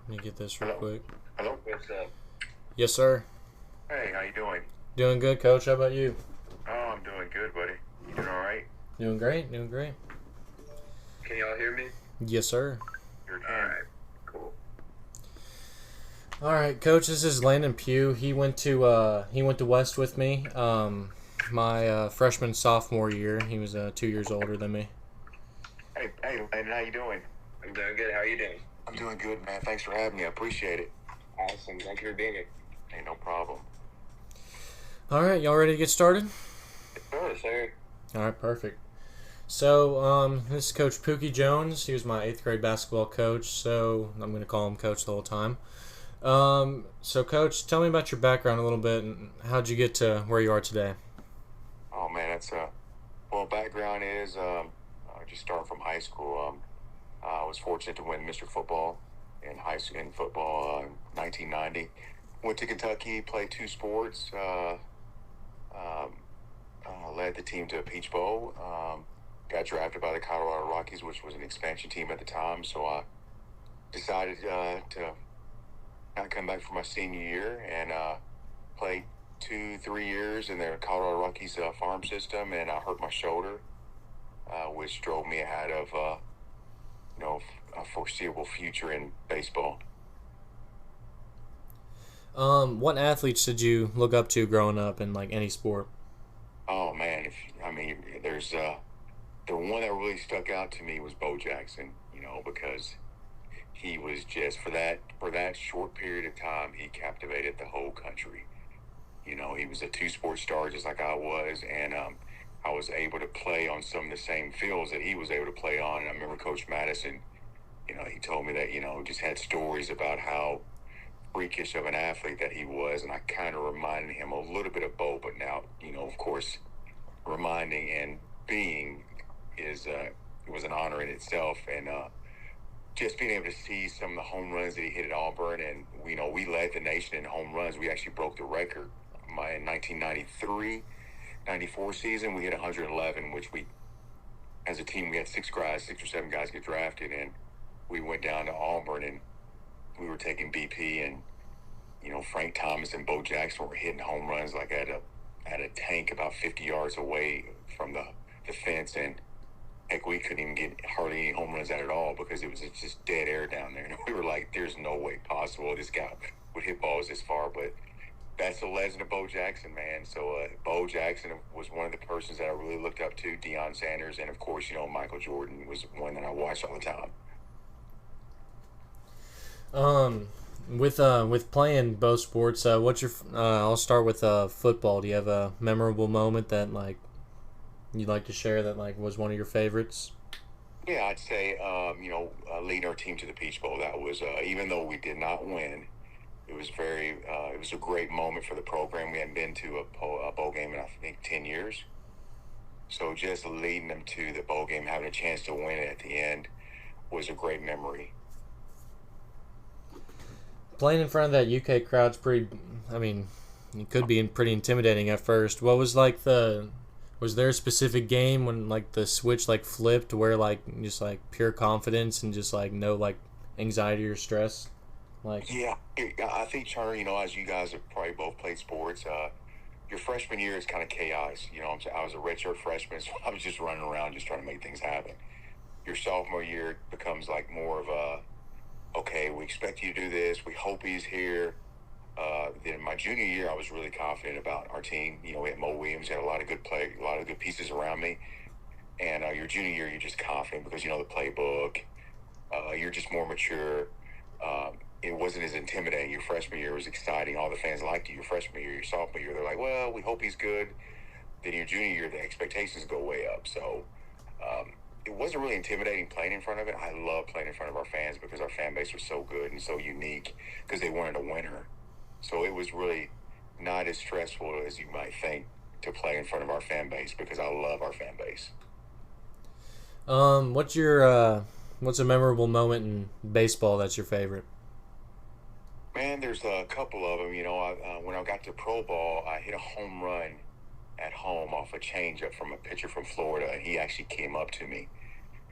Let me get this real Hello. quick. Hello. What's up? Yes, sir. Hey, how you doing? Doing good, coach. How about you? Oh, I'm doing good, buddy. You doing all right? Doing great. Doing great. Can y'all hear me? Yes, sir. Sure can. All right. Cool. All right, coach. This is Landon Pugh. He went to West with me. My freshman sophomore year. He was 2 years older than me. Hey, Landon, how you doing? I'm doing good. How are you doing? I'm doing good, man. Thanks for having me. I appreciate it. Awesome. Thank you for being here. Hey, no problem. All right, y'all ready to get started? Sure, sir. All right, perfect. So, this is Coach Pookie Jones. He was my eighth grade basketball coach, so I'm going to call him Coach the whole time. So, Coach, tell me about your background a little bit and how'd you get to where you are today? Oh man, that's well. Background is just starting from high school. I was fortunate to win Mr. Football in football in 1990. Went to Kentucky, played two sports. Led the team to a Peach Bowl. Got drafted by the Colorado Rockies, which was an expansion team at the time. So I decided to come back for my senior year and played 2-3 years in the Colorado Rockies farm system, and I hurt my shoulder, which drove me ahead of a foreseeable future in baseball. What athletes did you look up to growing up in like any sport? Oh man, there's the one that really stuck out to me was Bo Jackson. Because he was just for that short period of time, he captivated the whole country. He was a two-sport star just like I was, and I was able to play on some of the same fields that he was able to play on. And I remember Coach Madison, he told me that, just had stories about how freakish of an athlete that he was, and I kind of reminded him a little bit of Bo, but now, of course, reminding and being is it was an honor in itself, and just being able to see some of the home runs that he hit at Auburn, and we led the nation in home runs. We actually broke the record. In 1993-94 season, we hit 111, which as a team, we had six or seven guys get drafted, and we went down to Auburn, and we were taking BP, and Frank Thomas and Bo Jackson were hitting home runs like at a tank about 50 yards away from the fence, and heck, we couldn't even get hardly any home runs out at all because it was just dead air down there. And we were like, "There's no way possible this guy would hit balls this far." But that's the legend of Bo Jackson, man. So Bo Jackson was one of the persons that I really looked up to. Deion Sanders, and of course, Michael Jordan was one that I watched all the time. With playing both sports, what's your? I'll start with football. Do you have a memorable moment that like you'd like to share that like was one of your favorites? Yeah, I'd say, leading our team to the Peach Bowl. That was, even though we did not win, it was it was a great moment for the program. We hadn't been to a bowl game in, I think, 10 years. So just leading them to the bowl game, having a chance to win it at the end was a great memory. Playing in front of that UK crowd's pretty. I mean, it could be pretty intimidating at first. What was like the? Was there a specific game when like the switch like flipped where like just like pure confidence and just like no like anxiety or stress? Like Yeah, I think, Turner, as you guys have probably both played sports, your freshman year is kind of chaos. I was a redshirt freshman, so I was just running around just trying to make things happen. Your sophomore year becomes like more of a, okay, we expect you to do this. We hope he's here. Then my junior year, I was really confident about our team. We had Mo Williams, had a lot of good a lot of good pieces around me. And your junior year, you're just confident because you know the playbook. You're just more mature. It wasn't as intimidating. Your freshman year was exciting. All the fans liked you. Your freshman year, your sophomore year, they're like, well, we hope he's good. Then your junior year, the expectations go way up. So it wasn't really intimidating playing in front of it. I love playing in front of our fans because our fan base was so good and so unique because they wanted a winner. So it was really not as stressful as you might think to play in front of our fan base because I love our fan base. what's a memorable moment in baseball that's your favorite? Man, there's a couple of them. When I got to pro ball, I hit a home run at home off a changeup from a pitcher from Florida, and he actually came up to me.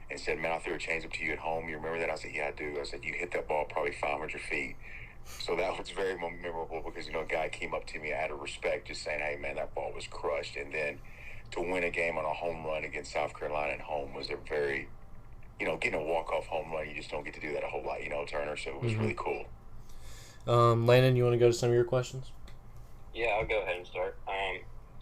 and said, "Man, I threw a changeup to you at home. You remember that?" I said, "Yeah, I do." I said, "You hit that ball probably 500 feet." So that was very memorable because, a guy came up to me out of respect, just saying, "Hey, man, that ball was crushed." And then to win a game on a home run against South Carolina at home was a very, getting a walk-off home run, you just don't get to do that a whole lot, Turner. So it was really cool. Landon, you want to go to some of your questions? Yeah, I'll go ahead and start.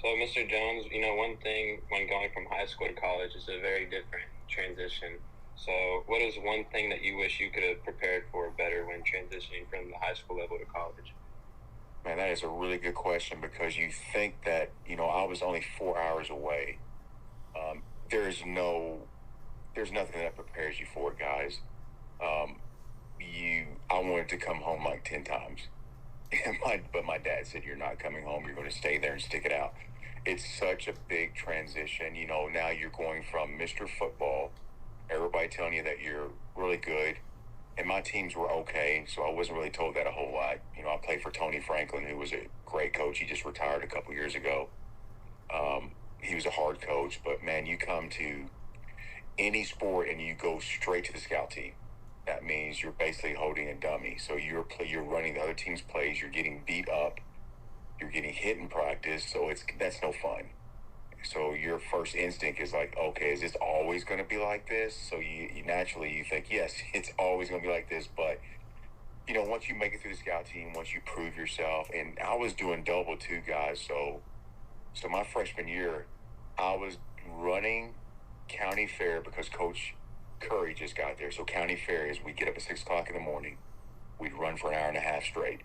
So, Mr. Jones, one thing when going from high school to college is a very different transition. So, what is one thing that you wish you could have prepared for better when transitioning from the high school level to college? Man, that is a really good question because you think that, I was only 4 hours away. There's nothing that prepares you for it, guys. I wanted to come home like 10 times. But my dad said, "You're not coming home. You're going to stay there and stick it out." It's such a big transition. Now you're going from Mr. Football, everybody telling you that you're really good. And my teams were okay, so I wasn't really told that a whole lot. I played for Tony Franklin, who was a great coach. He just retired a couple years ago. He was a hard coach. But, man, you come to any sport and you go straight to the scout team. That means you're basically holding a dummy. So you're running the other team's plays. You're getting beat up. You're getting hit in practice. So that's no fun. So your first instinct is like, okay, is this always going to be like this? So you naturally think, yes, it's always going to be like this. But, once you make it through the scout team, once you prove yourself, and I was doing double too, guys. So my freshman year, I was running county fair because Coach Curry just got there. So county fair is we'd get up at 6 o'clock in the morning. We'd run for an hour and a half straight.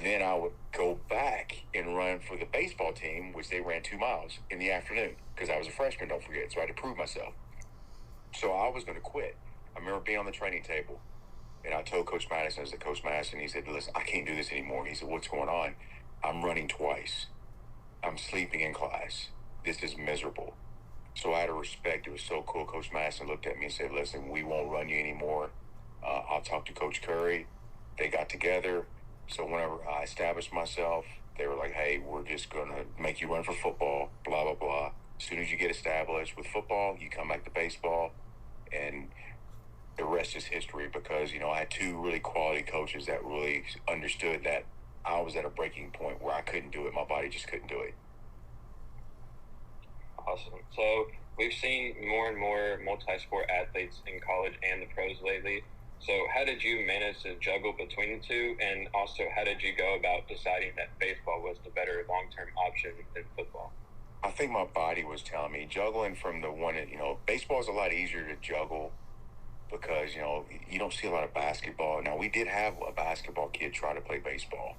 Then I would go back and run for the baseball team, which they ran 2 miles in the afternoon because I was a freshman, don't forget. So I had to prove myself. So I was going to quit. I remember being on the training table, and I told Coach Madison, Coach Madison, he said, "Listen, I can't do this anymore." He said, "What's going on?" "I'm running twice. I'm sleeping in class. This is miserable." So I had to respect. It was so cool. Coach Madison looked at me and said, "Listen, we won't run you anymore. I'll talk to Coach Curry." They got together. So whenever I established myself, they were like, "Hey, we're just going to make you run for football, blah, blah, blah. As soon as you get established with football, you come back to baseball." And the rest is history because, I had 2 really quality coaches that really understood that I was at a breaking point where I couldn't do it. My body just couldn't do it. Awesome. So we've seen more and more multi-sport athletes in college and the pros lately. So how did you manage to juggle between the two? And also, how did you go about deciding that baseball was the better long-term option than football? I think my body was telling me juggling from the one, baseball is a lot easier to juggle because, you don't see a lot of basketball. Now, we did have a basketball kid try to play baseball.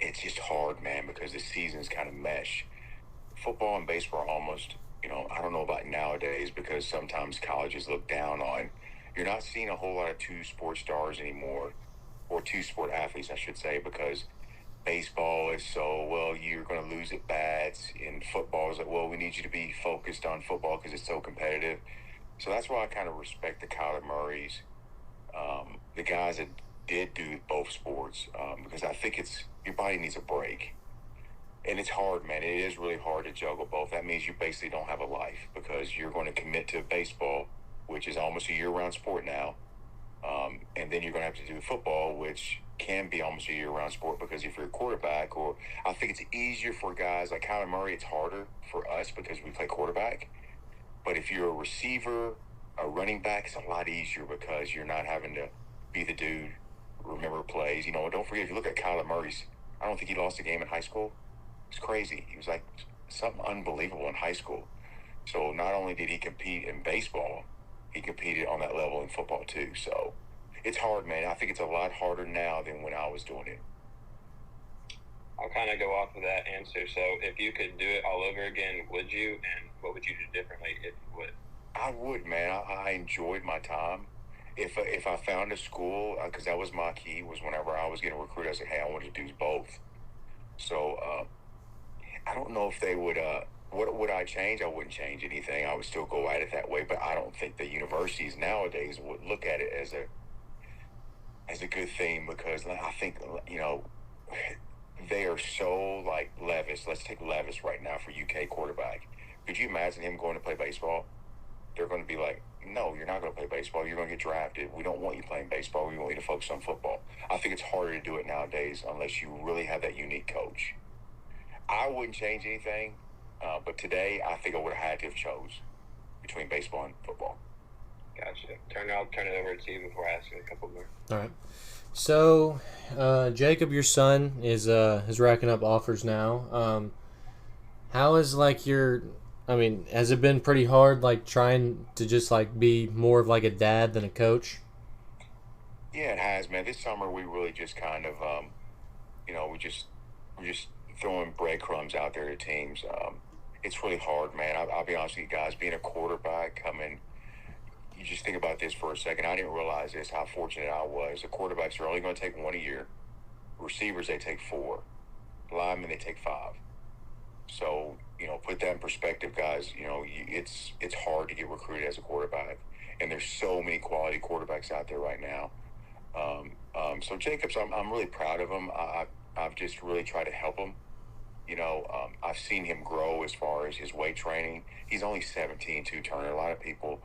It's just hard, man, because the seasons kind of mesh. Football and baseball are almost, I don't know about nowadays because sometimes colleges look down on. You're not seeing a whole lot of 2-sport stars anymore, or 2-sport athletes, I should say, because baseball is so, well, you're going to lose at bats, and football is like, well, we need you to be focused on football because it's so competitive. So that's why I kind of respect the Kyler Murrays, the guys that did do both sports, because I think your body needs a break. And it's hard, man. It is really hard to juggle both. That means you basically don't have a life because you're going to commit to baseball, which is almost a year-round sport now. And then you're going to have to do football, which can be almost a year-round sport because if you're a quarterback, or I think it's easier for guys like Kyler Murray, it's harder for us because we play quarterback. But if you're a receiver, a running back, it's a lot easier because you're not having to be the dude, remember plays. Don't forget, if you look at Kyler Murray's, I don't think he lost a game in high school. It's crazy. He was like something unbelievable in high school. So not only did he compete in baseball, he competed on that level in football too. So it's hard, man. I think it's a lot harder now than when I was doing it. I'll kind of go off of that answer. So if you could do it all over again, would you? And what would you do differently if you would? I would, man. I enjoyed my time. If I found a school, because that was my key, was whenever I was getting recruited, I said, hey, I want to do both. So I don't know if they would, what would I change? I wouldn't change anything. I would still go at it that way, but I don't think the universities nowadays would look at it as a good thing because I think, they are so like Levis. Let's take Levis right now for UK quarterback. Could you imagine him going to play baseball? they're going to be like, no, you're not going to play baseball. You're going to get drafted. We don't want you playing baseball. We want you to focus on football. I think it's harder to do it nowadays unless you really have that unique coach. I wouldn't change anything, but today I think I would have had to have chose between baseball and football. Gotcha. I'll turn it over to you before asking a couple more. All right. So, Jacob, your son is racking up offers now. How is like has it been pretty hard, like trying to just like be more of like a dad than a coach? Yeah, it has, man. This summer we really just kind of, we're just throwing breadcrumbs out there to teams. It's really hard, man. I'll be honest with you guys. Being a quarterback, you just think about this for a second. I didn't realize this, how fortunate I was. The quarterbacks are only going to take one a year. Receivers, they take 4. Linemen, they take 5. So, put that in perspective, guys. It's hard to get recruited as a quarterback. And there's so many quality quarterbacks out there right now. So Jacobs, I'm really proud of him. I've just really tried to help him. I've seen him grow as far as his weight training. He's only 17, too, Turner. A lot of people...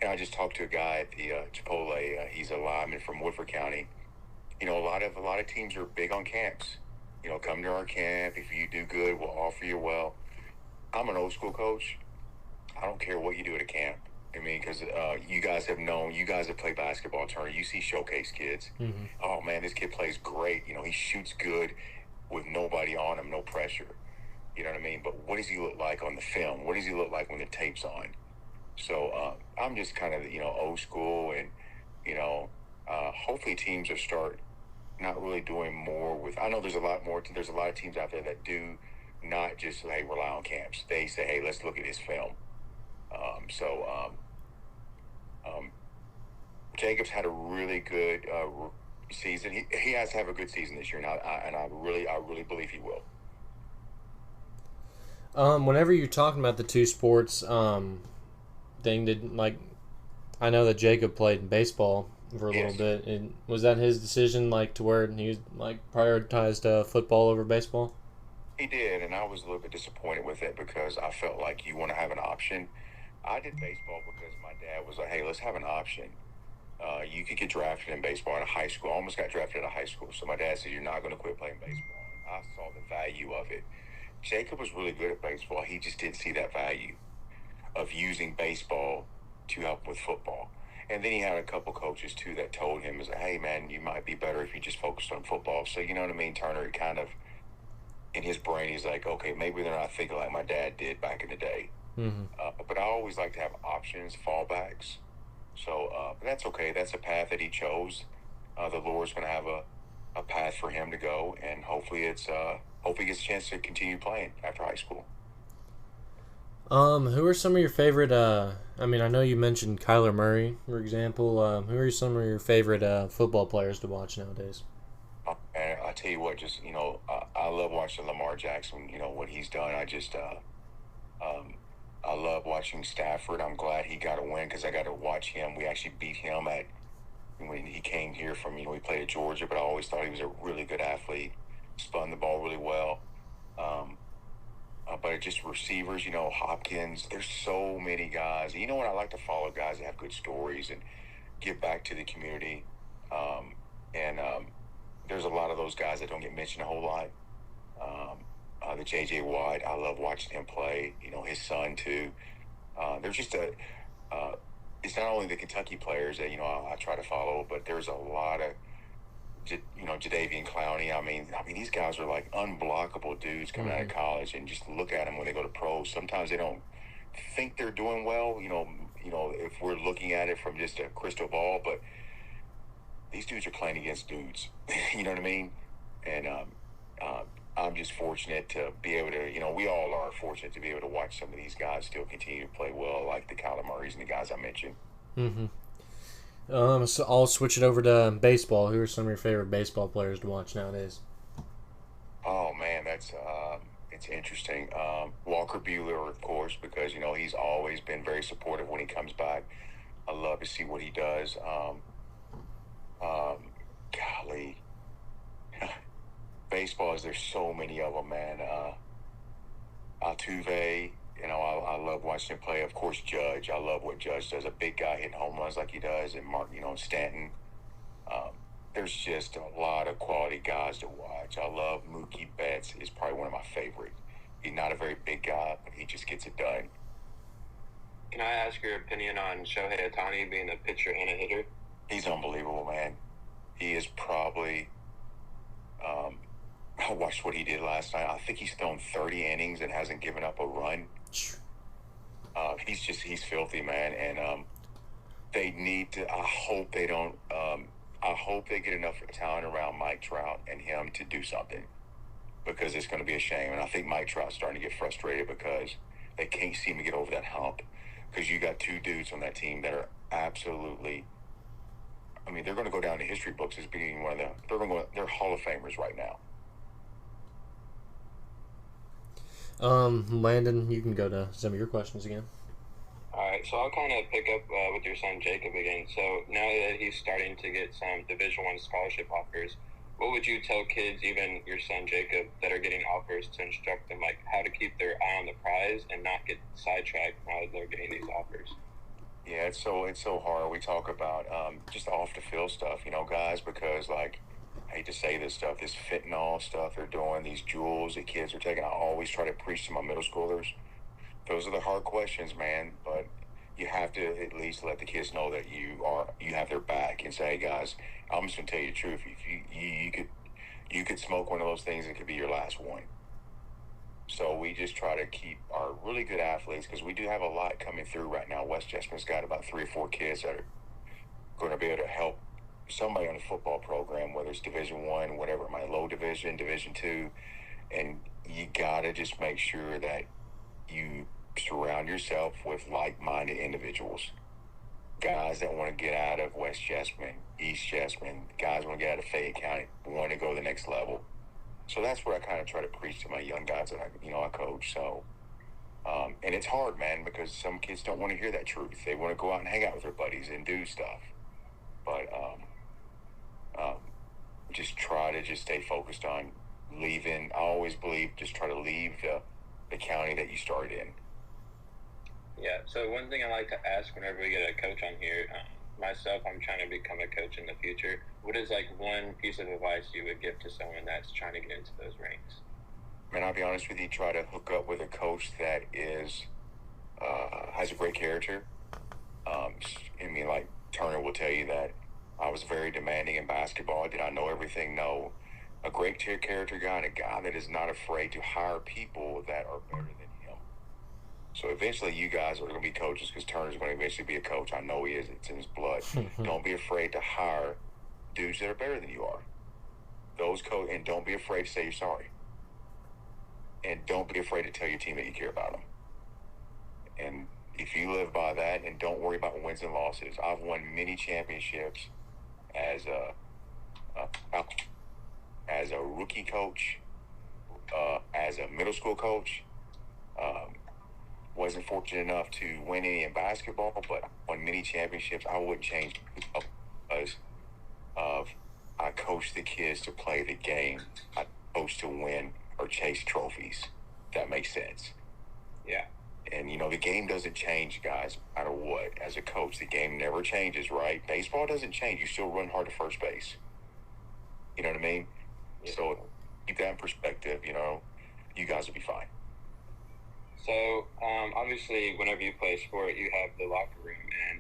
And I just talked to a guy at the Chipotle. He's a lineman from Woodford County. A lot of teams are big on camps. Come to our camp. If you do good, we'll offer you well. I'm an old school coach. I don't care what you do at a camp. I mean, because you guys have played basketball, Turner. You see showcase kids. Mm-hmm. Oh, man, this kid plays great. He shoots good with nobody on him, no pressure. You know what I mean? But what does he look like on the film? What does he look like when the tape's on? So I'm just kind of, old school, and, hopefully teams will start not really doing more with, I know there's a lot of teams out there that do not just, rely on camps. They say, hey, let's look at his film. Jacobs had a really good season. He has to have a good season this year, and I really believe he will. Whenever you're talking about the two sports, I know that Jacob played in baseball for a little bit. And was that his decision, to where he prioritized football over baseball? He did, and I was a little bit disappointed with it because I felt like you want to have an option. I did baseball because my dad was like, hey, let's have an option. You could get drafted in baseball at a high school. I almost got drafted at a high school. So my dad said, you're not going to quit playing baseball. And I saw the value of it. Jacob was really good at baseball. He just didn't see that value of using baseball to help with football. And then he had a couple coaches, too, that told him, hey, man, you might be better if you just focused on football. So, you know what I mean, Turner, it kind of, in his brain, he's like, okay, maybe they're not thinking like my dad did back in the day. Mm-hmm. But I always like to have options, fallbacks. So that's okay. That's a path that he chose. The Lord's going to have a path for him to go, and hopefully he gets a chance to continue playing after high school. Who are some of your favorite, I know you mentioned Kyler Murray, for example. Who are some of your favorite football players to watch nowadays? And I tell you what, just, I love watching Lamar Jackson, what he's done. I love watching Stafford. I'm glad he got a win because I got to watch him. We actually beat him when he came here from, he played at Georgia, but I always thought he was a really good athlete, spun the ball really well. But just receivers, Hopkins, there's so many guys. And what, I like to follow guys that have good stories and give back to the community. There's a lot of those guys that don't get mentioned a whole lot. The J.J. Watt, I love watching him play, his son too. There's just it's not only the Kentucky players that, I try to follow, but there's a lot of, Jadeveon Clowney. I mean, these guys are like unblockable dudes coming out of college, and just look at them when they go to pros. Sometimes they don't think they're doing well, if we're looking at it from just a crystal ball, but these dudes are playing against dudes. You know what I mean? And I'm just fortunate to be able to, we all are fortunate to be able to watch some of these guys still continue to play well, like the Kyler Murrays and the guys I mentioned. Mm-hmm. So I'll switch it over to baseball. Who are some of your favorite baseball players to watch nowadays? Oh, man, it's interesting. Walker Buehler, of course, because, he's always been very supportive when he comes back. I love to see what he does. Golly. Baseballs, there's so many of them, man. Altuve I love watching him play. Of course, Judge. I love what Judge does. A big guy hitting home runs like he does, and Mark, Stanton. Um, there's just a lot of quality guys to watch. I love Mookie Betts. He's probably one of my favorite. He's not a very big guy, but he just gets it done. Can I ask your opinion on Shohei Ohtani being a pitcher and a hitter? He's unbelievable, man. He is probably. I watched what he did last night. I think he's thrown 30 innings and hasn't given up a run. He's filthy, man. And they need to. I hope they don't. I hope they get enough talent around Mike Trout and him to do something, because it's going to be a shame. And I think Mike Trout's starting to get frustrated because they can't seem to get over that hump. Because you got two dudes on that team that are absolutely. I mean, they're going to go down in history books as being one of the. They're Hall of Famers right now. Landon, you can go to some of your questions again. All right, so I'll kind of pick up with your son Jacob again. So now that he's starting to get some Division I scholarship offers, what would you tell kids, even your son Jacob, that are getting offers to instruct them, like how to keep their eye on the prize and not get sidetracked now that they're getting these offers? Yeah, it's so hard. We talk about just off the field stuff, guys, because like. I hate to say this stuff, this fentanyl stuff they're doing, these jewels that kids are taking. I always try to preach to my middle schoolers. Those are the hard questions, man. But you have to at least let the kids know that you have their back and say, hey guys, I'm just gonna tell you the truth. If you could smoke one of those things, it could be your last one. So we just try to keep our really good athletes, because we do have a lot coming through right now. West Chestnut's got about 3 or 4 kids that are going to be able to help somebody on the football program, whether it's Division I, whatever, my low division, Division II, and you gotta just make sure that you surround yourself with like-minded individuals, guys that want to get out of West Chessman, East Chessman, guys want to get out of Fayette County, want to go to the next level. So that's what I kind of try to preach to my young guys that I coach. So, and it's hard, man, because some kids don't want to hear that truth. They want to go out and hang out with their buddies and do stuff, but just try to just stay focused on leaving. I always believe just try to leave the county that you started in. Yeah, so one thing I like to ask whenever we get a coach on here, myself, I'm trying to become a coach in the future. What is like one piece of advice you would give to someone that's trying to get into those ranks? Man, I'll be honest with you, try to hook up with a coach that is has a great character. Like Turner will tell you that I was very demanding in basketball. Did I know everything? No. A great character guy and a guy that is not afraid to hire people that are better than him. So eventually you guys are going to be coaches, because Turner's going to eventually be a coach. I know he is. It's in his blood. Don't be afraid to hire dudes that are better than you are. And don't be afraid to say you're sorry. And don't be afraid to tell your team that you care about them. And if you live by that, and don't worry about wins and losses. I've won many championships as a rookie coach, as a middle school coach. Wasn't fortunate enough to win any in basketball, but won many championships. I wouldn't change because I coached the kids to play the game. I coached to win or chase trophies. If that makes sense. Yeah. And, the game doesn't change, guys, no matter what. As a coach, the game never changes, right? Baseball doesn't change. You still run hard to first base. You know what I mean? Yeah. So keep that in perspective, you guys will be fine. So, obviously, whenever you play sport, you have the locker room, and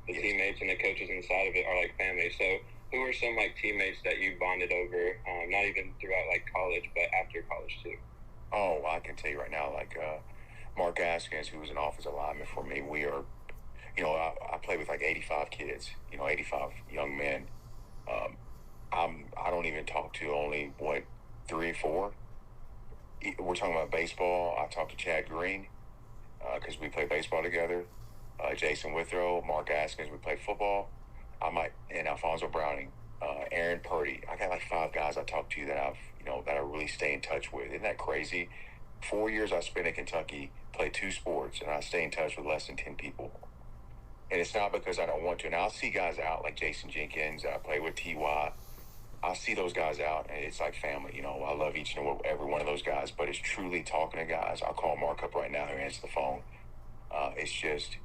the teammates and the coaches inside of it are like family. So, who are some, teammates that you bonded over, not even throughout, college, but after college, too? Oh, I can tell you right now, Mark Askins, who was an offensive lineman for me, we are, I played with 85 kids, 85 young men. I don't even talk to only, 3 or 4. We're talking about baseball. I talked to Chad Green, because we play baseball together. Jason Withrow, Mark Askins, we play football. And Alfonso Browning, Aaron Purdy. I got 5 guys I talk to that that I really stay in touch with. Isn't that crazy? 4 years I spent in Kentucky, played 2 sports, and I stay in touch with less than 10 people. And it's not because I don't want to. And I'll see guys out like Jason Jenkins. I play with T.Y. I see those guys out, and it's like family. You know, I love each and every one of those guys, but it's truly talking to guys. I'll call Mark up right now. He'll answer the phone. It's just,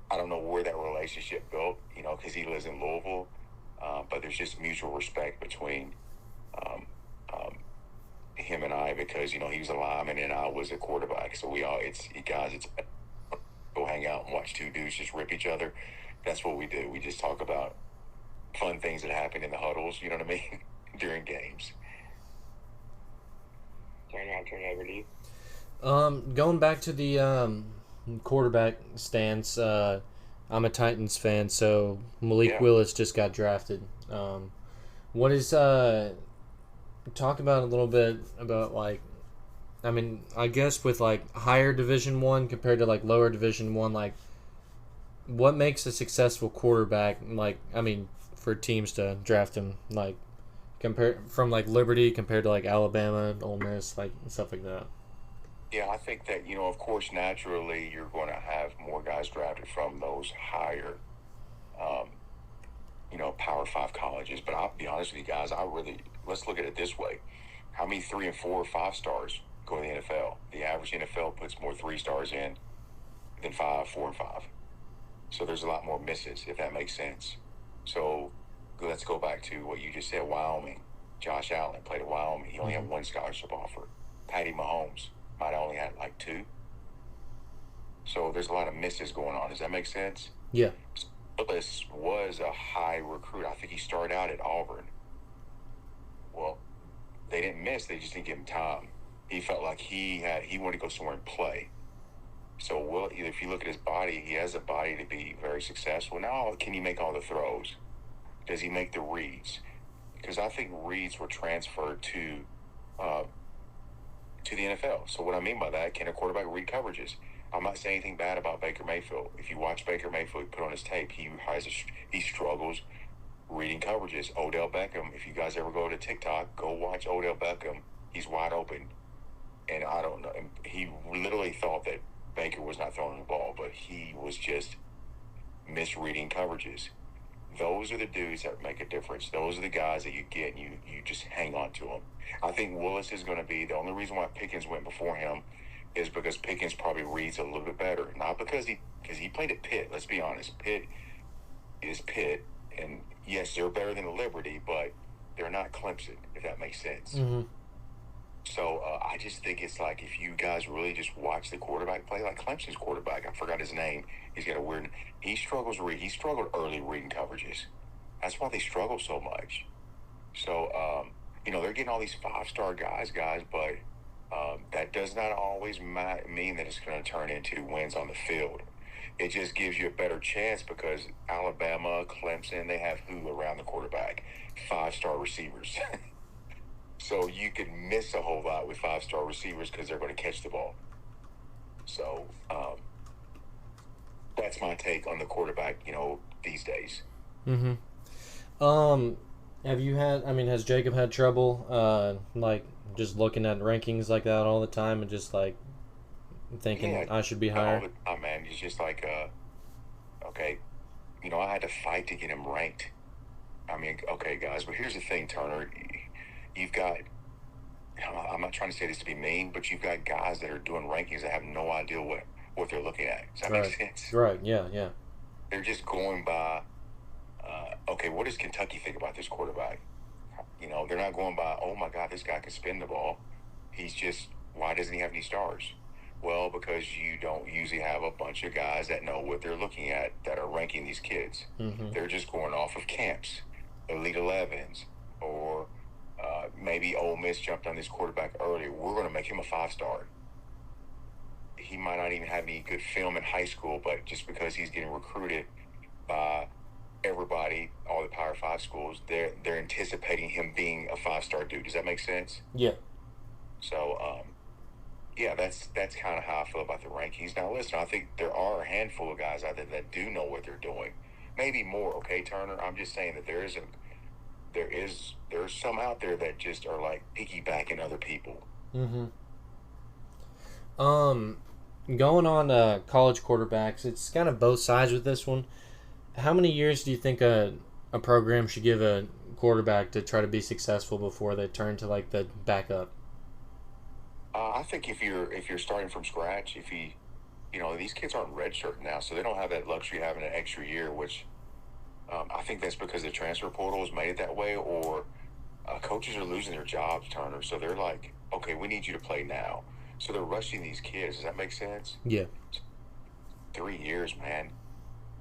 I don't know where that relationship built, you know, because he lives in Louisville, but there's just mutual respect between um, um, him and I, because, you know, he was a lineman and I was a quarterback. So it's go hang out and watch two dudes just rip each other. That's what we do. We just talk about fun things that happen in the huddles, you know what I mean, during games. I'll turn it over to you. Going back to the quarterback stance, I'm a Titans fan, so Malik Willis just got drafted. What is talk about a little bit about, like, I mean, I guess with like higher Division 1 compared to like lower Division 1, like what makes a successful quarterback, like, I mean, for teams to draft him, like compare from like Liberty compared to like Alabama, Ole Miss, like stuff like that. Yeah, I think that, you know, of course, naturally, you're going to have more guys drafted from those higher, um, you know, Power 5 colleges. But I'll be honest with you guys, let's look at it this way. How many 3 and 4 or 5 stars go to the NFL? The average NFL puts more 3 stars in than 5, 4, and 5. So there's a lot more misses, if that makes sense. So let's go back to what you just said, Wyoming. Josh Allen played at Wyoming. He only had 1 scholarship offer. Patty Mahomes might have only had like 2. So there's a lot of misses going on. Does that make sense? Yeah. Willis was a high recruit. I think he started out at Auburn. Well, they didn't miss. They just didn't give him time. He felt like he wanted to go somewhere and play. So if you look at his body, he has a body to be very successful. Now, can he make all the throws? Does he make the reads? Because I think reads were transferred to the NFL. So what I mean by that, can a quarterback read coverages? I'm not saying anything bad about Baker Mayfield. If you watch Baker Mayfield, put on his tape, he struggles reading coverages. Odell Beckham, if you guys ever go to TikTok, go watch Odell Beckham. He's wide open. And I don't know. He literally thought that Baker was not throwing the ball, but he was just misreading coverages. Those are the dudes that make a difference. Those are the guys that you get and you just hang on to them. I think Willis is going to be the only reason why Pickens went before him is because Pickens probably reads a little bit better. Not because he played at Pitt. Let's be honest. Pitt is Pitt, and yes, they're better than Liberty, but they're not Clemson, if that makes sense. Mm-hmm. So I just think it's like if you guys really just watch the quarterback play, like Clemson's quarterback, I forgot his name. He's got a weird. He struggled early reading coverages. That's why they struggle so much. So you know, they're getting all these 5-star guys, but that does not always mean that it's going to turn into wins on the field. It just gives you a better chance because Alabama, Clemson, they have who around the quarterback? 5-star receivers. So you could miss a whole lot with 5-star receivers because they're going to catch the ball. So that's my take on the quarterback, you know, these days. Mm-hmm. Has Jacob had trouble, like, just looking at rankings like that all the time and just, like, thinking I should be higher? All the time, man. It's just like, okay, you know, I had to fight to get him ranked. I mean, okay, guys, but here's the thing, Turner. You've got, I'm not trying to say this to be mean, but you've got guys that are doing rankings that have no idea what they're looking at. Does that make sense? Right, yeah. They're just going by, okay, what does Kentucky think about this quarterback? You know, they're not going by, oh my God, this guy can spin the ball. Why doesn't he have any stars? Well, because you don't usually have a bunch of guys that know what they're looking at that are ranking these kids. Mm-hmm. They're just going off of camps, Elite 11s, or maybe Ole Miss jumped on this quarterback earlier. We're going to make him a 5-star. He might not even have any good film in high school, but just because he's getting recruited by everybody, all the Power 5 schools, they're anticipating him being a 5-star dude. Does that make sense? Yeah. So, yeah, that's kind of how I feel about the rankings. Now, listen, I think there are a handful of guys out there that do know what they're doing. Maybe more, okay, Turner? I'm just saying that there's some out there that just are like piggybacking other people. Mm-hmm. Going on college quarterbacks, it's kind of both sides with this one. How many years do you think a program should give a quarterback to try to be successful before they turn to like the backup? I think if you're starting from scratch, if these kids aren't redshirt now, so they don't have that luxury of having an extra year, which I think that's because the transfer portal has made it that way, or coaches are losing their jobs, Turner. So they're like, okay, we need you to play now. So they're rushing these kids. Does that make sense? Yeah. 3 years, man.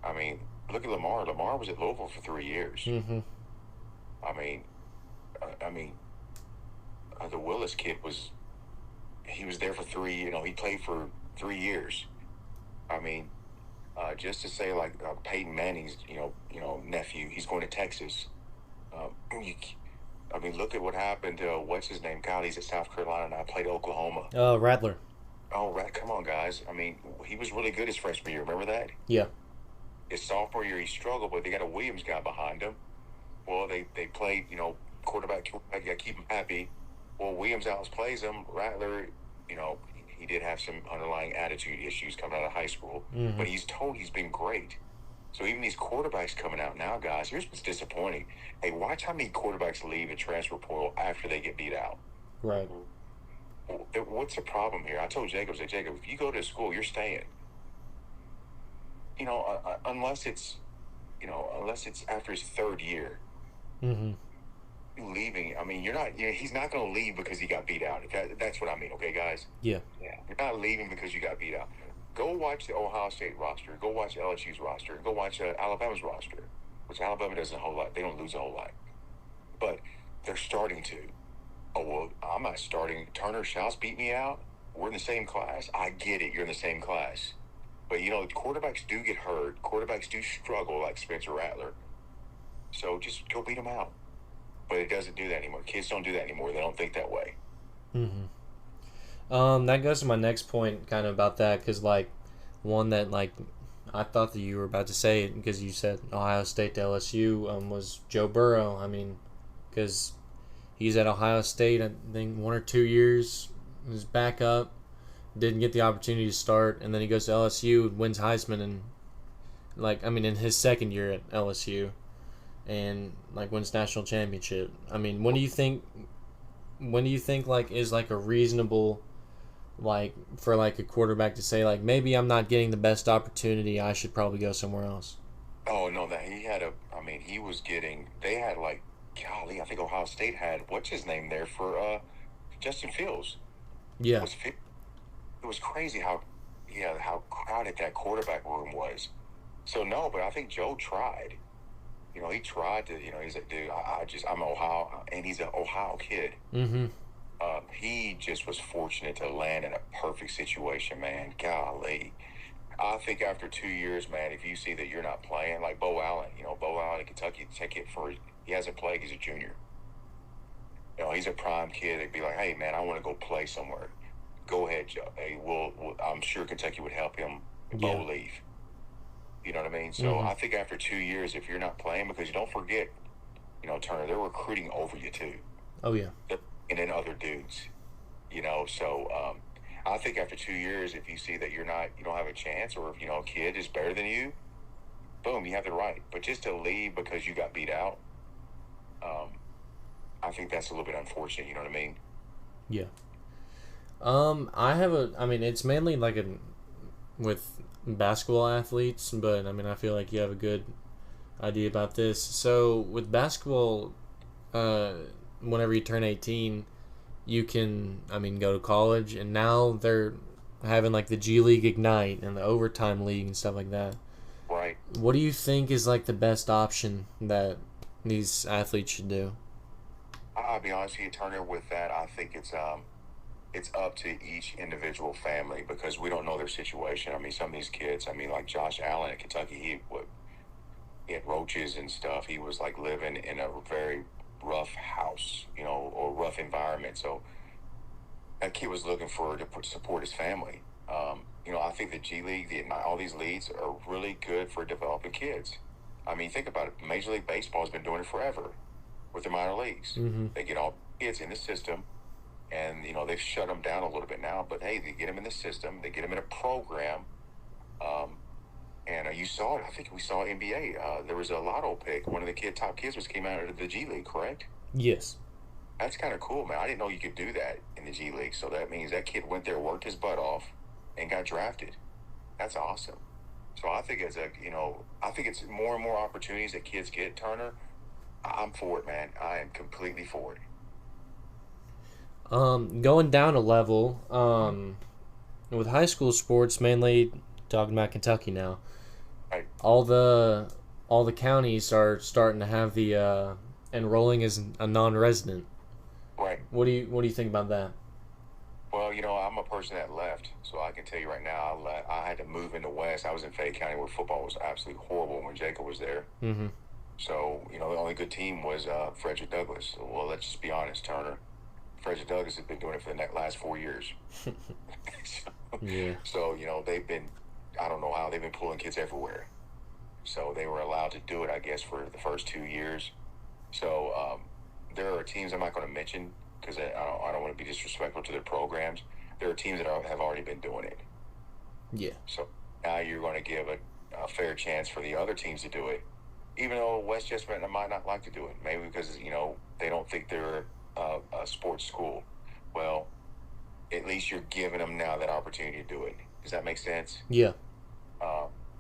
I mean, look at Lamar. Lamar was at Louisville for 3 years. Mm-hmm. The Willis kid he was there for he played for 3 years. I mean, just to say like Peyton Manning's, nephew, he's going to Texas. Look at what happened to what's his name? God, he's at South Carolina and I played Oklahoma. Rattler. Oh, come on, guys. I mean, he was really good his freshman year. Remember that? Yeah. His sophomore year, he struggled, but they got a Williams guy behind him. Well, they played, quarterback, you got to keep him happy. Well, Williams outplays him. Rattler, he did have some underlying attitude issues coming out of high school, but he's told he's been great. So even these quarterbacks coming out now, guys, here's what's disappointing. Hey, watch how many quarterbacks leave the transfer portal after they get beat out. Right. What's the problem here? I told Jacob, if you go to school, you're staying. Unless it's after his third year. Mm-hmm. Leaving. I mean, you're not. He's not going to leave because he got beat out. That's what I mean. Okay, guys. Yeah. You're not leaving because you got beat out. Go watch the Ohio State roster. Go watch LSU's roster. Go watch Alabama's roster, which Alabama doesn't a whole lot. They don't lose a whole lot, but they're starting to. Oh well, I'm not starting. Turner Schaus beat me out. We're in the same class. I get it. You're in the same class, but quarterbacks do get hurt. Quarterbacks do struggle, like Spencer Rattler. So just go beat them out. But it doesn't do that anymore. Kids don't do that anymore. They don't think that way. Mm-hmm. That goes to my next point, kind of about that, because one that I thought that you were about to say it because you said Ohio State to LSU was Joe Burrow. I mean, because he's at Ohio State, I think 1 or 2 years, was back up, didn't get the opportunity to start, and then he goes to LSU, wins Heisman, and in his second year at LSU. And wins national championship. I mean, when do you think is a reasonable for a quarterback to say maybe I'm not getting the best opportunity, I should probably go somewhere else? Oh no, that he was getting. They had golly, I think Ohio State had what's his name there for Justin Fields. Yeah, it was crazy how crowded that quarterback room was. So no, but I think Joe tried. He tried to, he's like, dude, I'm Ohio, and he's an Ohio kid. Mm-hmm. He just was fortunate to land in a perfect situation, man. Golly. I think after 2 years, man, if you see that you're not playing, like Bo Allen, Bo Allen in Kentucky, he hasn't played, he's a junior. He's a prime kid. They'd be like, hey, man, I want to go play somewhere. Go ahead, Joe. Hey, I'm sure Kentucky would help him. Bo leave. You know what I mean? So I think after 2 years, if you're not playing, because you don't forget, Turner, they're recruiting over you too. Oh yeah. And then other dudes, So I think after 2 years, if you see that you don't have a chance, or if a kid is better than you, boom, you have the right. But just to leave because you got beat out, I think that's a little bit unfortunate. You know what I mean? Yeah. It's mainly with basketball athletes, but I feel like you have a good idea about this. So with basketball, whenever you turn 18, you can go to college, and now they're having the G League Ignite and the overtime league and stuff like that. Right. What do you think is the best option that these athletes should do? I'll be honest with you, Turner, with that, I think it's up to each individual family, because we don't know their situation. Some of these kids, like Josh Allen in Kentucky, he had roaches and stuff. He was living in a very rough house, or rough environment. So that kid was looking to support his family. I think the G League, all these leagues are really good for developing kids. Think about it. Major League Baseball has been doing it forever with the minor leagues. Mm-hmm. They get all kids in the system. And, they've shut them down a little bit now. But, hey, they get them in the system. They get them in a program. And you saw it. I think we saw NBA. There was a lotto pick. One of the top kids came out of the G League, correct? Yes. That's kind of cool, man. I didn't know you could do that in the G League. So that means that kid went there, worked his butt off, and got drafted. That's awesome. So I think I think it's more and more opportunities that kids get, Turner. I'm for it, man. I am completely for it. Going down a level, with high school sports, mainly talking about Kentucky now. Right. All the counties are starting to have the enrolling as a non-resident. Right. What do you think about that? Well, I'm a person that left, so I can tell you right now, I had to move in the West. I was in Fayette County where football was absolutely horrible when Jacob was there. Mm-hmm. So, the only good team was Frederick Douglass. Well, let's just be honest, Turner. Frederick Douglass has been doing it for the last 4 years. Yeah. So, they've been, I don't know how, they've been pulling kids everywhere. So they were allowed to do it, I guess, for the first 2 years. So there are teams I'm not going to mention because I don't want to be disrespectful to their programs. There are teams that have already been doing it. Yeah. So now you're going to give a fair chance for the other teams to do it, even though West Chestnut might not like to do it. Maybe because, they don't think they're a sports school. Well, at least you're giving them now that opportunity to do it. Does that make sense? Yeah.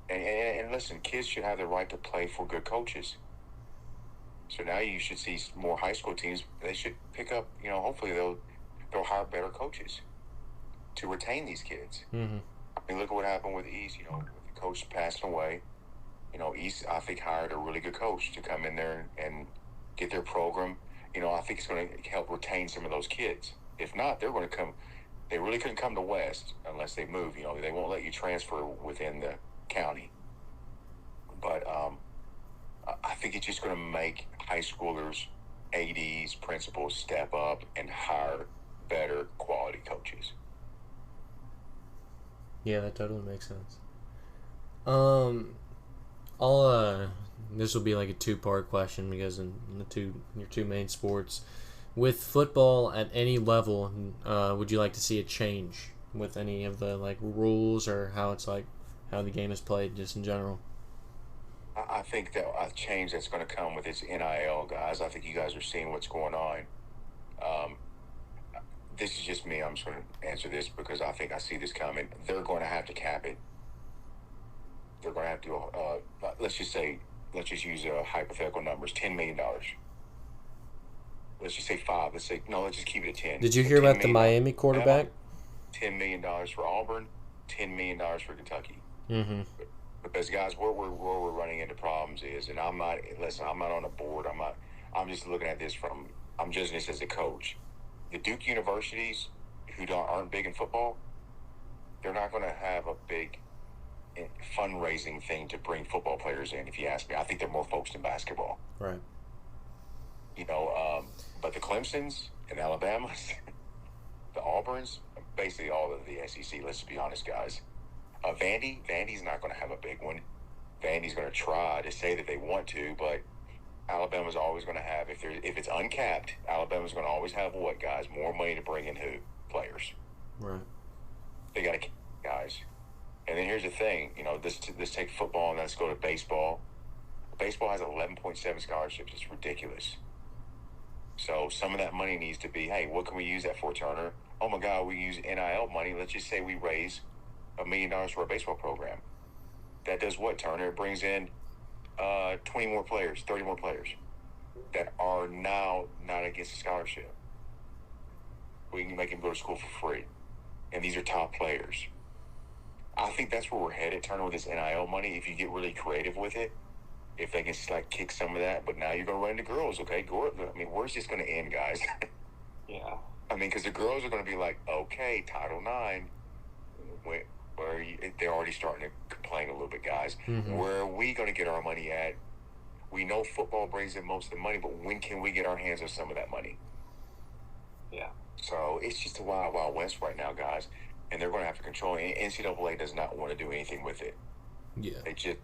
And listen, kids should have the right to play for good coaches. So now you should see more high school teams. They should pick up, hopefully they'll hire better coaches to retain these kids. Mm-hmm. I mean, look at what happened with East, with the coach passing away. East, I think, hired a really good coach to come in there and get their program. I think it's going to help retain some of those kids. If not, they're going to come. They really couldn't come to West unless they move. They won't let you transfer within the county. But I think it's just going to make high schoolers, ADs, principals step up and hire better quality coaches. Yeah, that totally makes sense. This will be like a two-part question because in your two main sports, with football at any level, would you like to see a change with any of the like rules or how the game is played just in general? I think that a change that's going to come with this NIL, guys. I think you guys are seeing what's going on. This is just me. I'm just going to answer this because I think I see this coming. They're going to have to cap it. They're going to have to, let's just use hypothetical numbers, $10 million. Let's just say 5. Let's just keep it at 10. Did you hear about the Miami quarterback? $10 million for Auburn, $10 million for Kentucky. Mm-hmm. Because guys, where we're running into problems is, and I'm not on a board. I'm just looking at this I'm judging this as a coach. The Duke universities who aren't big in football, they're not going to have a big fundraising thing to bring football players in. If you ask me, I think they're more focused in basketball. Right. But the Clemsons and Alabamas, the Auburns, basically all of the SEC. Let's be honest, guys. Vandy's not going to have a big one. Vandy's going to try to say that they want to, but Alabama's always going to have, if it's uncapped, Alabama's going to always have what, guys? More money to bring in who? Players. Right. They got to, guys. And then here's the thing, let's take football and let's go to baseball. Baseball has 11.7 scholarships. It's ridiculous. So some of that money needs to be, hey, what can we use that for, Turner? Oh my God, we use NIL money. Let's just say we raise $1 million for a baseball program. That does what, Turner? It brings in 20 more players, 30 more players that are now not against a scholarship. We can make them go to school for free. And these are top players. I think that's where we're headed, Turner, with this NIL money. If you get really creative with it, if they can kick some of that, but now you're going to run into girls, okay? Where's this going to end, guys? Yeah. Because the girls are going to be like, okay, Title IX, they're already starting to complain a little bit, guys. Mm-hmm. Where are we going to get our money at? We know football brings in most of the money, but when can we get our hands on some of that money? Yeah. So it's just a wild, wild west right now, guys. And they're going to have to control it. NCAA does not want to do anything with it. Yeah. They just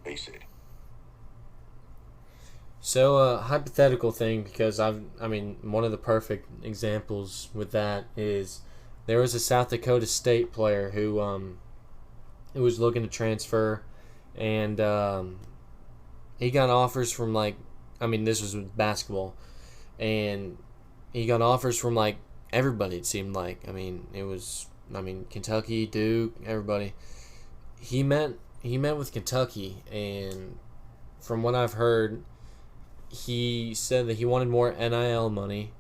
face it. So, hypothetical thing, because one of the perfect examples with that is there was a South Dakota State player who was looking to transfer, and he got offers from like, I mean, this was with basketball, and he got offers from like everybody. It seemed like, Kentucky, Duke, everybody. He met with Kentucky, and from what I've heard, he said that he wanted more NIL money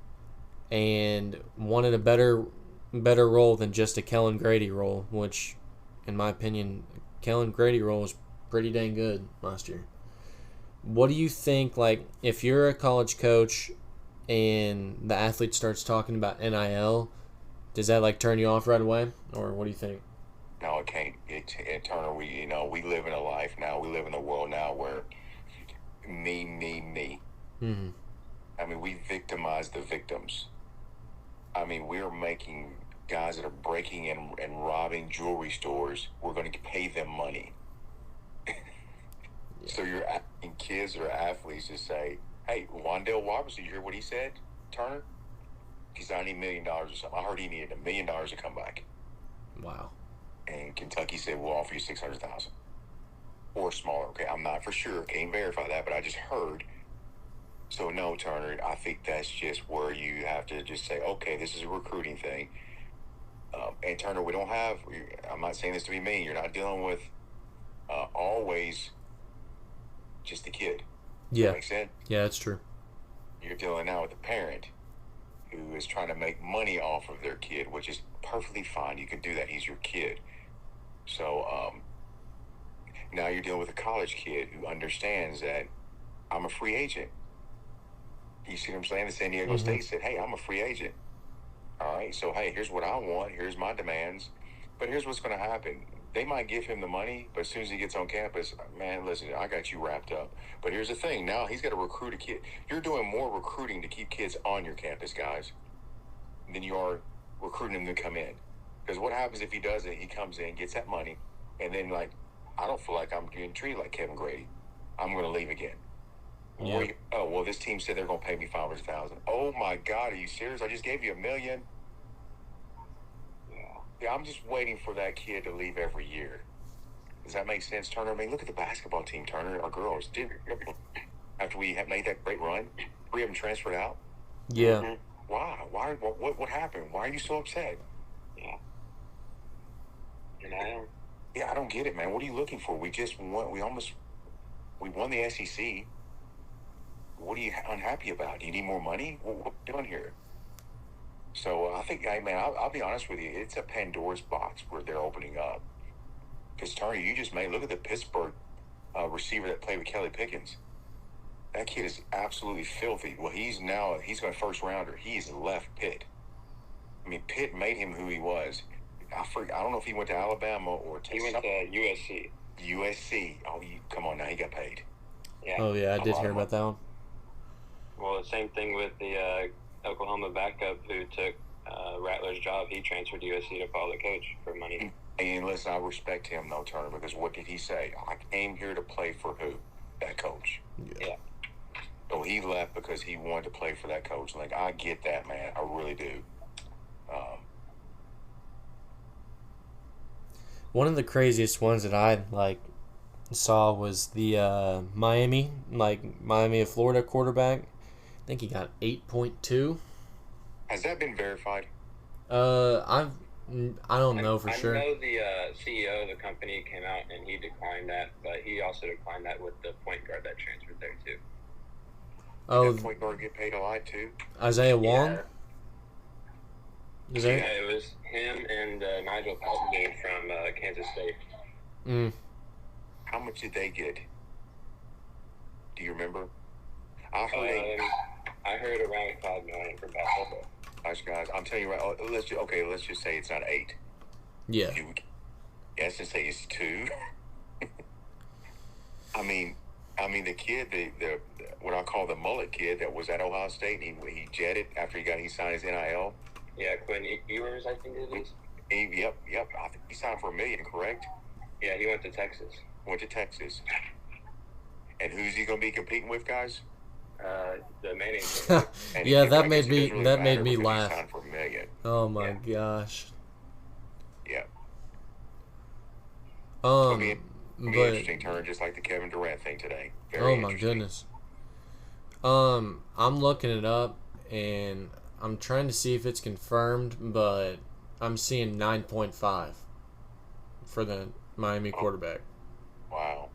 and wanted a better role than just a Kellen Grady role, which, in my opinion, Kellen Grady role was pretty dang good last year. What do you think, like, if you're a college coach and the athlete starts talking about NIL, does that, like, turn you off right away? Or what do you think? No, it can't. Turner, we live in a life now. We live in a world now where me. Mm-hmm. I mean, we victimize the victims. I mean, we're making guys that are breaking in and robbing jewelry stores, we're going to pay them money. So you're asking kids or athletes to say, hey, Wandale Robertson, you hear what he said, Turner? He said, I need $1 million or something. I heard he needed $1 million to come back. Wow. And Kentucky said, we'll offer you $600,000 or smaller. Okay, I'm not for sure. Can't verify that, but I just heard. So no, Turner, I think that's just where you have to just say, okay, this is a recruiting thing. And Turner, we don't have, I'm not saying this to be mean, you're not dealing with always just the kid. Yeah. That makes sense? Yeah, that's true. You're dealing now with a parent who is trying to make money off of their kid, which is perfectly fine. You can do that. He's your kid. So now you're dealing with a college kid who understands that I'm a free agent. You see what I'm saying? The San Diego State said, hey, I'm a free agent. All right, so, hey, here's what I want. Here's my demands. But here's what's going to happen. They might give him the money, but as soon as he gets on campus, man, listen, I got you wrapped up. But here's the thing. Now he's got to recruit a kid. You're doing more recruiting to keep kids on your campus, guys, than you are recruiting them to come in. Because what happens if he does it? He comes in, gets that money, and then, like, I don't feel like I'm getting treated like Kevin Grady. I'm going to leave again. Yeah. Oh, well, this team said they're going to pay me $500,000. Oh, my God, are you serious? I just gave you $1 million. Yeah, I'm just waiting for that kid to leave every year. Does that make sense, Turner? I mean, look at the basketball team, Turner, our girls. After we have made that great run, we haven't transferred out. Yeah. Mm-hmm. Why? What happened? Why are you so upset? Yeah. And I am. Yeah, I don't get it, man. What are you looking for? We just won. We won the SEC. What are you unhappy about? Do you need more money? What are you doing here? So I think, man, I'll be honest with you. It's a Pandora's box where they're opening up. Because, Turner, you just look at the Pittsburgh receiver that played with Kelly Pickens. That kid is absolutely filthy. Well, he's going first rounder. He's left Pitt. I mean, Pitt made him who he was. I don't know if he went to Alabama or He went to USC. USC. Oh, come on now. He got paid. Yeah. Oh, yeah, I did hear about that one. Well, the same thing with the Oklahoma backup who took Rattler's job. He transferred to USC to follow the coach for money. And listen, I respect him, though, Turner, because what did he say? I came here to play for who? That coach. Yeah. So he left because he wanted to play for that coach. Like, I get that, man. I really do. One of the craziest ones that I saw was the Miami of Florida quarterback. I think he got 8.2. Has that been verified? I don't know for sure. I know the CEO of the company came out and he declined that, but he also declined that with the point guard that transferred there too. Did that point guard get paid a lot too? Isaiah Wong? Yeah, it was him and Nigel Paxton from Kansas State. How much did they get? Do you remember? I heard around $5 million for basketball. Gosh, guys, I'm telling you right. Let's just say it's not 8. Yeah. Let's just say it's 2. I mean, the kid, the what I call the mullet kid that was at Ohio State, and he jetted after he signed his NIL. Yeah, Quinn Ewers, I think it is. Yep. I think he signed for $1 million, correct? Yeah, he went to Texas. And who's he going to be competing with, guys? The Manning. Yeah, that made me laugh. He signed for $1 million. Oh my gosh. Yeah. Be But interesting turn, just like the Kevin Durant thing today. Very oh my interesting. goodness. I'm looking it up and I'm trying to see if it's confirmed, but I'm seeing 9.5 for the Miami quarterback. Wow.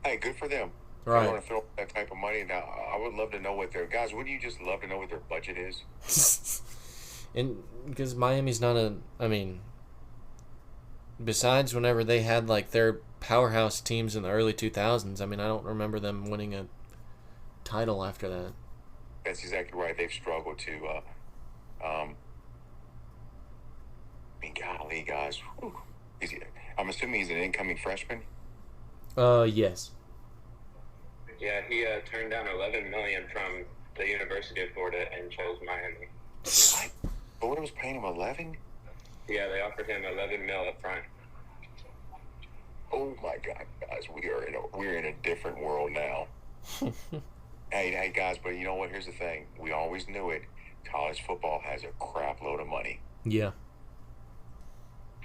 Hey, good for them. They Right. want to throw that type of money. Now, I would love to know what their guys. Wouldn't you just love to know what their budget is? And because Miami's not a, I mean, besides whenever they had like their powerhouse teams in the early 2000s, I mean, I don't remember them winning a title after that. That's exactly right. They've struggled to. I mean, golly, guys. Whew. I'm assuming he's an incoming freshman. Yes. Yeah, he turned down $11 million from the University of Florida and chose Miami. What? Florida was paying him 11. Yeah, they offered him $11 million up front. Oh my God, guys, we're in a different world now. Hey, guys, but you know what? Here's the thing. We always knew it. College football has a crap load of money. Yeah.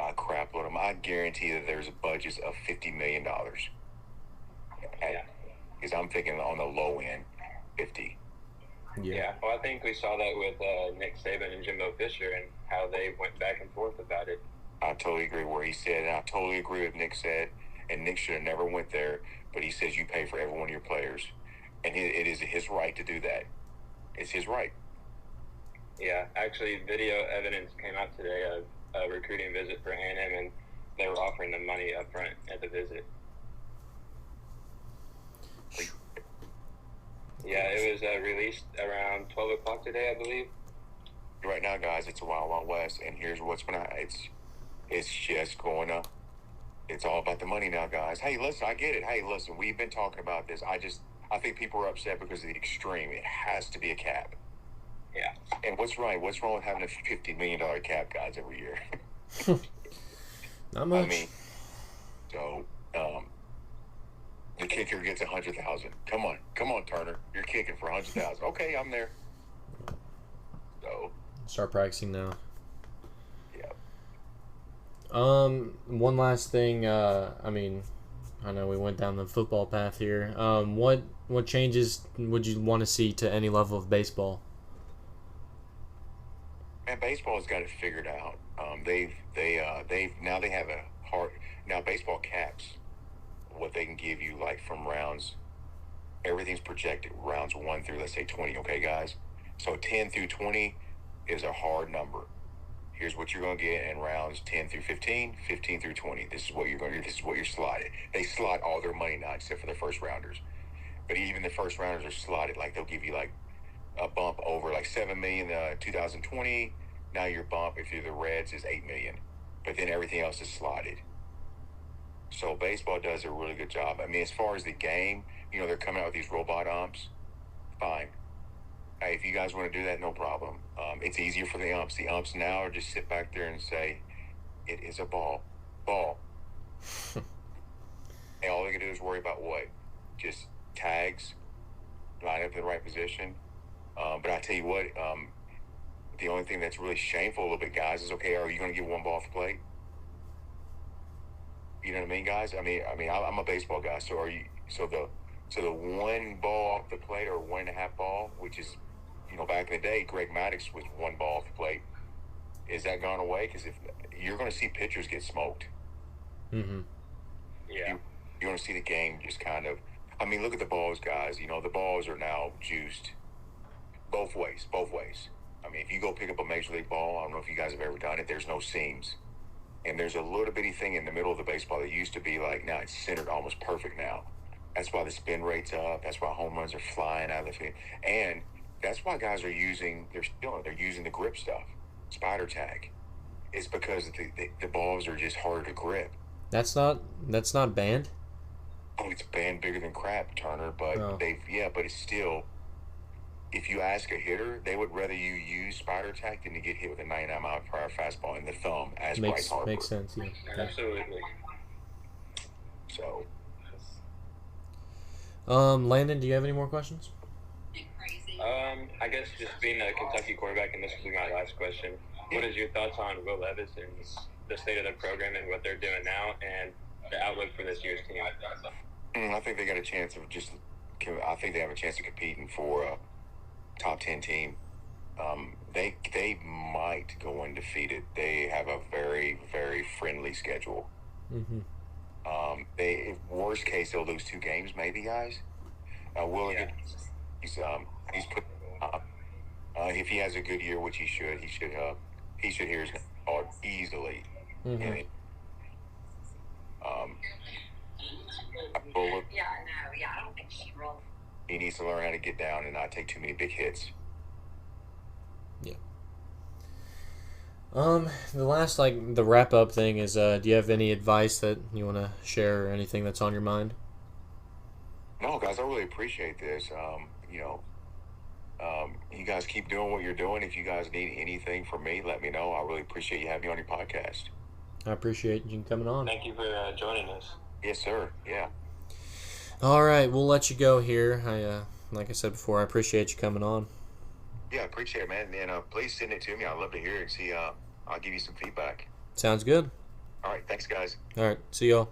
A crap load of money. I guarantee that there's budgets of $50 million. Yeah. Because I'm thinking on the low end, 50. Yeah. Well, I think we saw that with Nick Saban and Jimbo Fisher and how they went back and forth about it. I totally agree where he said, and I totally agree with Nick said, and Nick should have never went there, but he says you pay for every one of your players. And it is his right to do that. It's his right. Yeah, actually, video evidence came out today of a recruiting visit for A&M, and they were offering them money up front at the visit. Yeah, it was released around 12 o'clock today, I believe. Right now, guys, it's a wild, wild west, and here's what's going to it's just going up. It's all about the money now, guys. Hey, listen, I get it. Hey, listen, we've been talking about this. I think people are upset because of the extreme. It has to be a cap. Yeah. And what's right? What's wrong with having a $50 million cap, guys, every year? Not much. I mean, so the kicker gets 100,000. Come on, Turner. You're kicking for 100,000. Okay, I'm there. So start practicing now. yeah. One last thing. I mean, I know we went down the football path here. What changes would you want to see to any level of baseball? Man, baseball's got it figured out. They have a hard now. Baseball caps what they can give you, like from rounds. Everything's projected rounds 1 through, let's say, 20. Okay, guys. So 10 through 20 is a hard number. Here's what you're going to get in rounds 10 through 15, 15 through 20. This is what you're going to get. This is what you're slotted. They slot all their money now, except for the first rounders. But even the first rounders are slotted. Like they'll give you like a bump over like 7 million 2020. Now your bump, if you're the Reds, is 8 million. But then everything else is slotted. So baseball does a really good job. I mean, as far as the game, they're coming out with these robot umps. Fine. Hey, if you guys want to do that, no problem. It's easier for the umps. The umps now are just sit back there and say, it is a ball. Ball. And all they can do is worry about what? Just tags, line up in the right position. But I tell you what, the only thing that's really shameful a little bit, guys, is, okay, are you going to get one ball off the plate? You know what I mean, guys? I mean, I'm a baseball guy. So are you? So the one ball off the plate or 1.5 ball, which is, back in the day, Greg Maddux was one ball off the plate. Is that gone away? Because if you're going to see pitchers get smoked. Mm-hmm. Yeah. You're going to see the game just kind of. I mean, look at the balls, guys. The balls are now juiced both ways. I mean, if you go pick up a major league ball, I don't know if you guys have ever done it. There's no seams. And there's a little bitty thing in the middle of the baseball that used to be like, now it's centered almost perfect now. That's why the spin rate's up. That's why home runs are flying out of the field. And that's why guys are using the grip stuff, spider tag. It's because the balls are just harder to grip. That's not banned? Oh, it's banned bigger than crap, Turner. But but it's still, if you ask a hitter, they would rather you use spider tag than to get hit with a 99-mile-per-hour fastball in the thumb, as Bryce Harper. Makes sense, yeah. Absolutely. So, Landon, do you have any more questions? I guess just being a Kentucky quarterback, and this will be my last question. What is your thoughts on Will Levis and the state of the program and what they're doing now, and the outlook for this year's team? I think they got a chance of just. I think they have a chance of competing for a top 10 team. They might go undefeated. They have a very, very friendly schedule. Mm-hmm. Worst case, they'll lose 2 games, maybe, guys. Willigan, he's put. If he has a good year, which he should hear his name called easily. Mm-hmm. And I don't think she rolled. He needs to learn how to get down and not take too many big hits. Yeah. The last, the wrap up thing is, do you have any advice that you want to share or anything that's on your mind? No, guys, I really appreciate this. You guys keep doing what you're doing. If you guys need anything from me, let me know. I really appreciate you having me on your podcast. I appreciate you coming on. Thank you for joining us. Yes, sir. Yeah. All right, we'll let you go here. Like I said before, I appreciate you coming on. Yeah, I appreciate it, man. And please send it to me. I'd love to hear it and see. I'll give you some feedback. Sounds good. All right. Thanks, guys. All right. See y'all.